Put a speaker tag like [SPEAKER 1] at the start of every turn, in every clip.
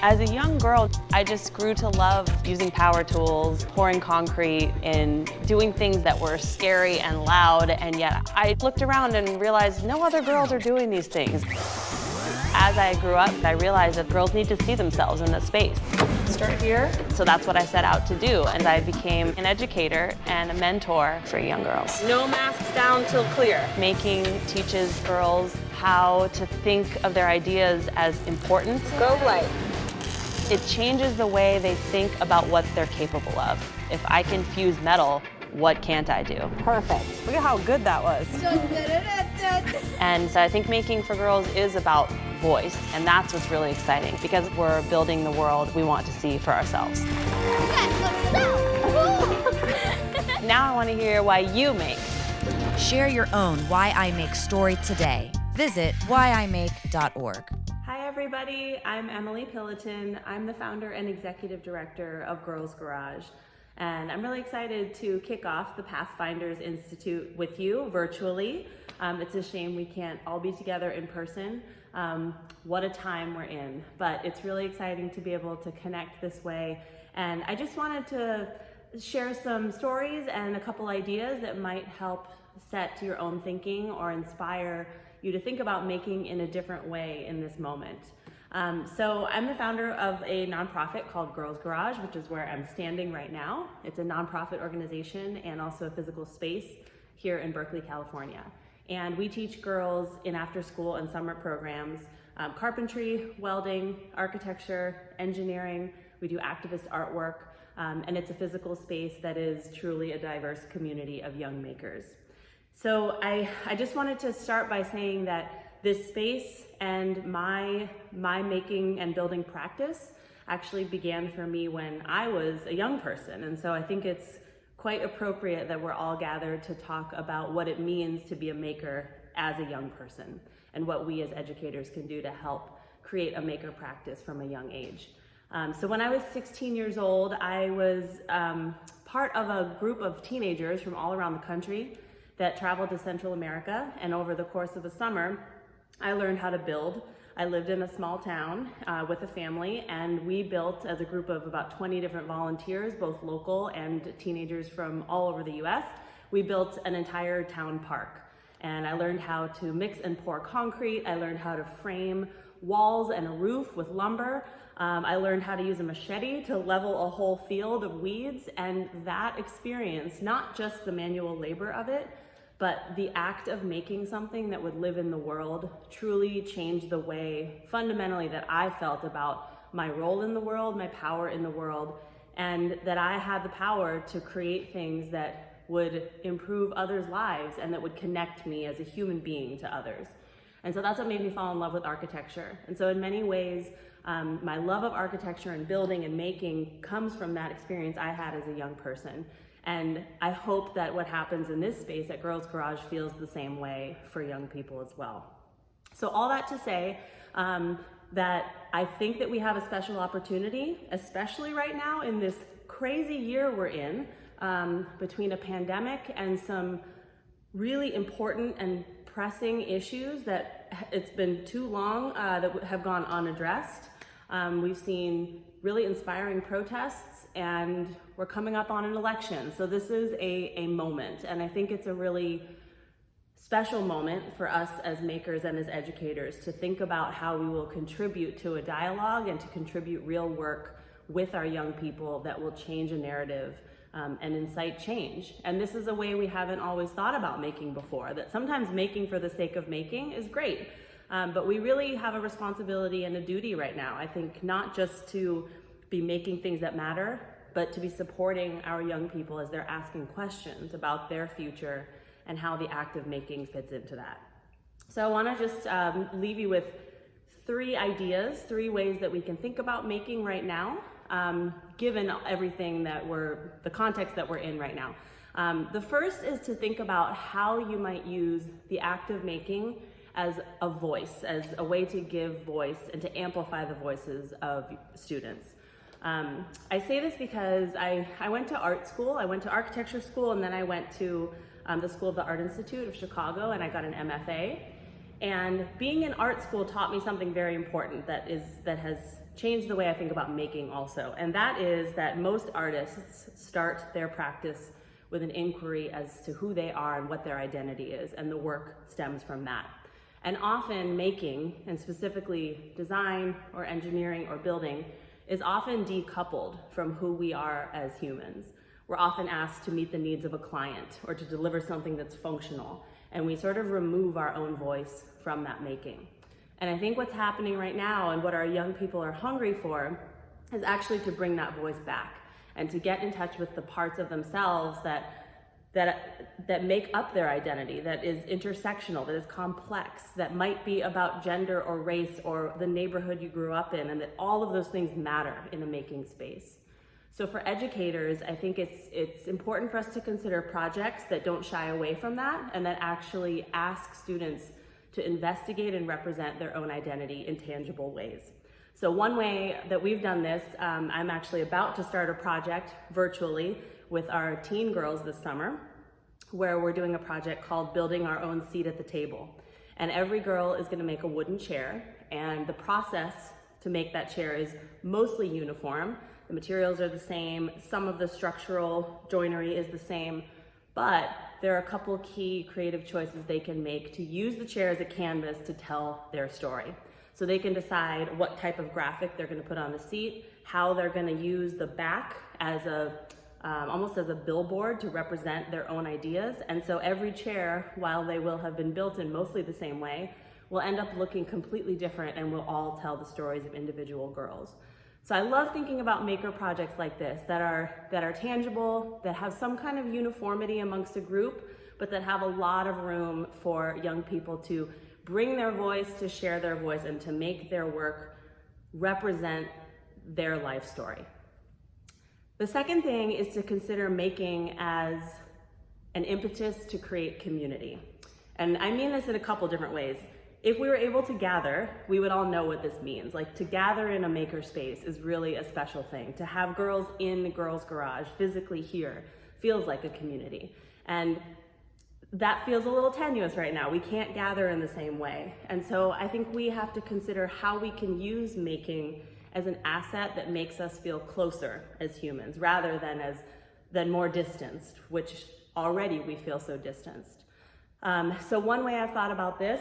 [SPEAKER 1] As a young girl, I just grew to love using power tools, pouring concrete, and doing things that were scary and loud, and yet I looked around and realized no other girls are doing these things. As I grew up, I realized that girls need to see themselves in this space.
[SPEAKER 2] Start here.
[SPEAKER 1] So that's what I set out to do, and I became an educator and a mentor for young girls.
[SPEAKER 2] No masks down till clear.
[SPEAKER 1] Making teaches girls how to think of their ideas as important.
[SPEAKER 2] Go light.
[SPEAKER 1] It changes the way they think about what they're capable of. If I can fuse metal, what can't I do?
[SPEAKER 2] Perfect.
[SPEAKER 3] Look at how good that was.
[SPEAKER 1] And so I think making for girls is about voice, and that's what's really exciting because we're building the world we want to see for ourselves. Now I want to hear why you make.
[SPEAKER 4] Share your own Why I Make story today. Visit whyimake.org.
[SPEAKER 5] Hi everybody, I'm Emily Pilloton. I'm the founder and executive director of Girls Garage. And I'm really excited to kick off the Pathfinders Institute with you virtually. It's a shame we can't all be together in person. What a time we're in, but it's really exciting to be able to connect this way. And I just wanted to share some stories and a couple ideas that might help set your own thinking or inspire you to think about making in a different way in this moment. So I'm the founder of a nonprofit called Girls Garage, which is where I'm standing right now. It's a nonprofit organization and also a physical space here in Berkeley, California. And we teach girls in after school and summer programs, carpentry, welding, architecture, engineering. We do activist artwork, and it's a physical space that is truly a diverse community of young makers. So I just wanted to start by saying that this space and my making and building practice actually began for me when I was a young person. And so I think it's quite appropriate that we're all gathered to talk about what it means to be a maker as a young person and what we as educators can do to help create a maker practice from a young age. So when I was 16 years old, I was part of a group of teenagers from all around the country that traveled to Central America, and over the course of a summer, I learned how to build. I lived in a small town with a family, and we built as a group of about 20 different volunteers, both local and teenagers from all over the US. We built an entire town park, and I learned how to mix and pour concrete. I learned how to frame walls and a roof with lumber. I learned how to use a machete to level a whole field of weeds, and that experience, not just the manual labor of it, but the act of making something that would live in the world truly changed the way fundamentally that I felt about my role in the world, my power in the world, and that I had the power to create things that would improve others' lives and that would connect me as a human being to others. And so that's what made me fall in love with architecture. And so in many ways, my love of architecture and building and making comes from that experience I had as a young person. And I hope that what happens in this space at Girls Garage feels the same way for young people as well. So all that to say that I think that we have a special opportunity, especially right now in this crazy year we're in, between a pandemic and some really important and pressing issues that it's been too long that have gone unaddressed. We've seen really inspiring protests, and we're coming up on an election. So this is a moment, and I think it's a really special moment for us as makers and as educators to think about how we will contribute to a dialogue and to contribute real work with our young people that will change a narrative and incite change. And this is a way we haven't always thought about making before, that sometimes making for the sake of making is great. But we really have a responsibility and a duty right now, I think, not just to be making things that matter, but to be supporting our young people as they're asking questions about their future and how the act of making fits into that. So I want to just leave you with 3 ideas, 3 ways that we can think about making right now, given everything that the context that we're in right now. The first is to think about how you might use the act of making as a voice, as a way to give voice and to amplify the voices of students. I say this because I went to art school, I went to architecture school, and then I went to the School of the Art Institute of Chicago, and I got an MFA. And being in art school taught me something very important that has changed the way I think about making also. And that is that most artists start their practice with an inquiry as to who they are and what their identity is, and the work stems from that. And often making, and specifically design or engineering or building, is often decoupled from who we are as humans. We're often asked to meet the needs of a client or to deliver something that's functional, and we sort of remove our own voice from that making. And I think what's happening right now and what our young people are hungry for is actually to bring that voice back and to get in touch with the parts of themselves that make up their identity, that is intersectional, that is complex, that might be about gender or race or the neighborhood you grew up in, and that all of those things matter in a making space. So for educators, I think it's important for us to consider projects that don't shy away from that and that actually ask students to investigate and represent their own identity in tangible ways. So one way that we've done this, I'm actually about to start a project virtually with our teen girls this summer, where we're doing a project called Building Our Own Seat at the Table. And every girl is gonna make a wooden chair, and the process to make that chair is mostly uniform. The materials are the same, some of the structural joinery is the same, but there are a couple key creative choices they can make to use the chair as a canvas to tell their story. So they can decide what type of graphic they're gonna put on the seat, how they're gonna use the back as almost as a billboard to represent their own ideas. And so every chair, while they will have been built in mostly the same way, will end up looking completely different and will all tell the stories of individual girls. So I love thinking about maker projects like this that are tangible, that have some kind of uniformity amongst a group, but that have a lot of room for young people to bring their voice, to share their voice, and to make their work represent their life story. The second thing is to consider making as an impetus to create community. And I mean this in a couple different ways. If we were able to gather, we would all know what this means. Like, to gather in a maker space is really a special thing. To have girls in the girls' garage, physically here, feels like a community. And that feels a little tenuous right now. We can't gather in the same way. And so I think we have to consider how we can use making as an asset that makes us feel closer as humans, rather than more distanced, which already we feel so distanced. So one way I've thought about this,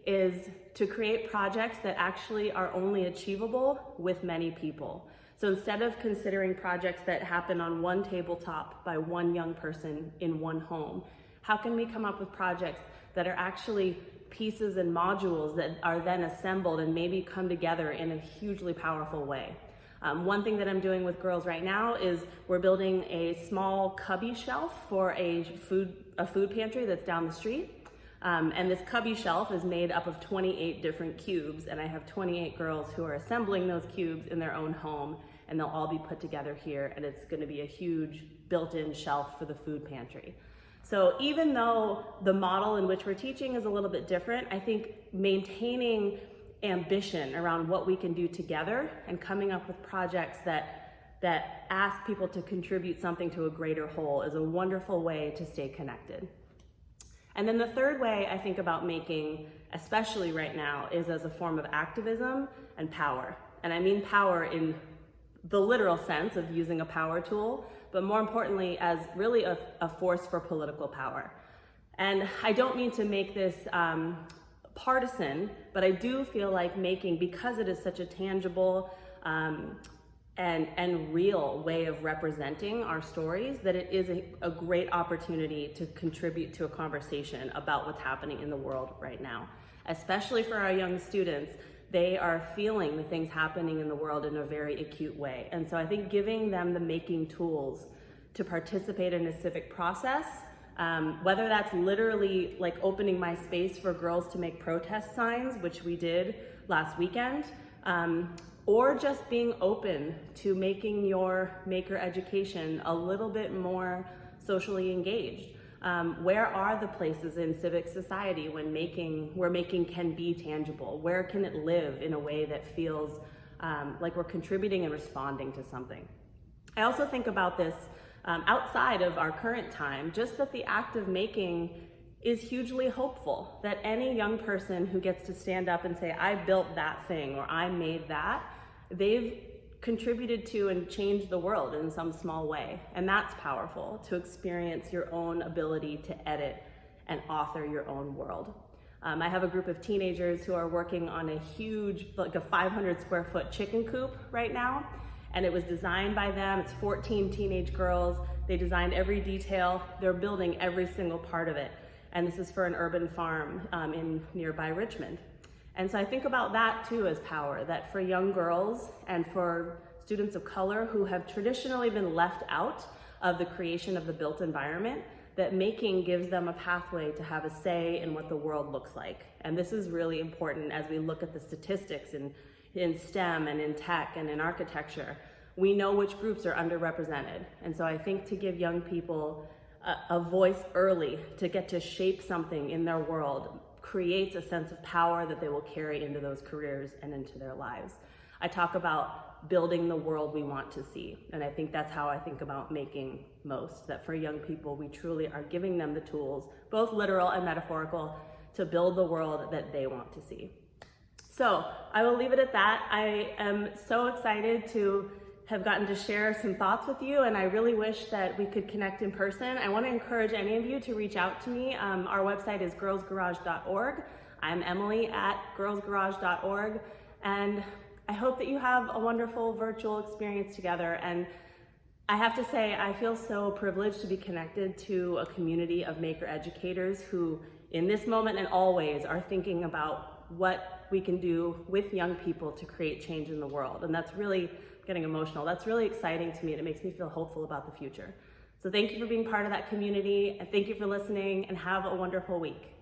[SPEAKER 5] is to create projects that actually are only achievable with many people. So instead of considering projects that happen on one tabletop by one young person in one home, how can we come up with projects that are actually pieces and modules that are then assembled and maybe come together in a hugely powerful way? One thing that I'm doing with girls right now is we're building a small cubby shelf for a food pantry that's down the street. And this cubby shelf is made up of 28 different cubes, and I have 28 girls who are assembling those cubes in their own home, and they'll all be put together here, and it's gonna be a huge built-in shelf for the food pantry. So even though the model in which we're teaching is a little bit different, I think maintaining ambition around what we can do together and coming up with projects that ask people to contribute something to a greater whole is a wonderful way to stay connected. And then the third way I think about making, especially right now, is as a form of activism and power. And I mean power in the literal sense of using a power tool, but more importantly as really a force for political power. And I don't mean to make this partisan, but I do feel like making, because it is such a tangible and real way of representing our stories, that it is a great opportunity to contribute to a conversation about what's happening in the world right now. Especially for our young students, they are feeling the things happening in the world in a very acute way. And so I think giving them the making tools to participate in a civic process, whether that's literally like opening my space for girls to make protest signs, which we did last weekend, or just being open to making your maker education a little bit more socially engaged. Where are the places in civic society where making can be tangible? Where can it live in a way that feels like we're contributing and responding to something? I also think about this outside of our current time, just that the act of making is hugely hopeful that any young person who gets to stand up and say, I built that thing or I made that, they've contributed to and changed the world in some small way. And that's powerful, to experience your own ability to edit and author your own world. I have a group of teenagers who are working on a huge, like a 500 square foot chicken coop right now. And it was designed by them. It's 14 teenage girls. They designed every detail. They're building every single part of it. And this is for an urban farm in nearby Richmond. And so I think about that too as power, that for young girls and for students of color who have traditionally been left out of the creation of the built environment, that making gives them a pathway to have a say in what the world looks like. And this is really important as we look at the statistics in STEM and in tech and in architecture. We know which groups are underrepresented. And so I think to give young people a voice early to get to shape something in their world creates a sense of power that they will carry into those careers and into their lives. I talk about building the world we want to see. And I think that's how I think about making most, that for young people, we truly are giving them the tools, both literal and metaphorical, to build the world that they want to see. So I will leave it at that. I am so excited to have gotten to share some thoughts with you, and I really wish that we could connect in person. I want to encourage any of you to reach out to me. Our website is girlsgarage.org. I'm Emily at girlsgarage.org, and I hope that you have a wonderful virtual experience together. And I have to say, I feel so privileged to be connected to a community of maker educators who, in this moment and always, are thinking about what we can do with young people to create change in the world. And that's really getting emotional. That's really exciting to me, and it makes me feel hopeful about the future. So thank you for being part of that community, and thank you for listening, and have a wonderful week.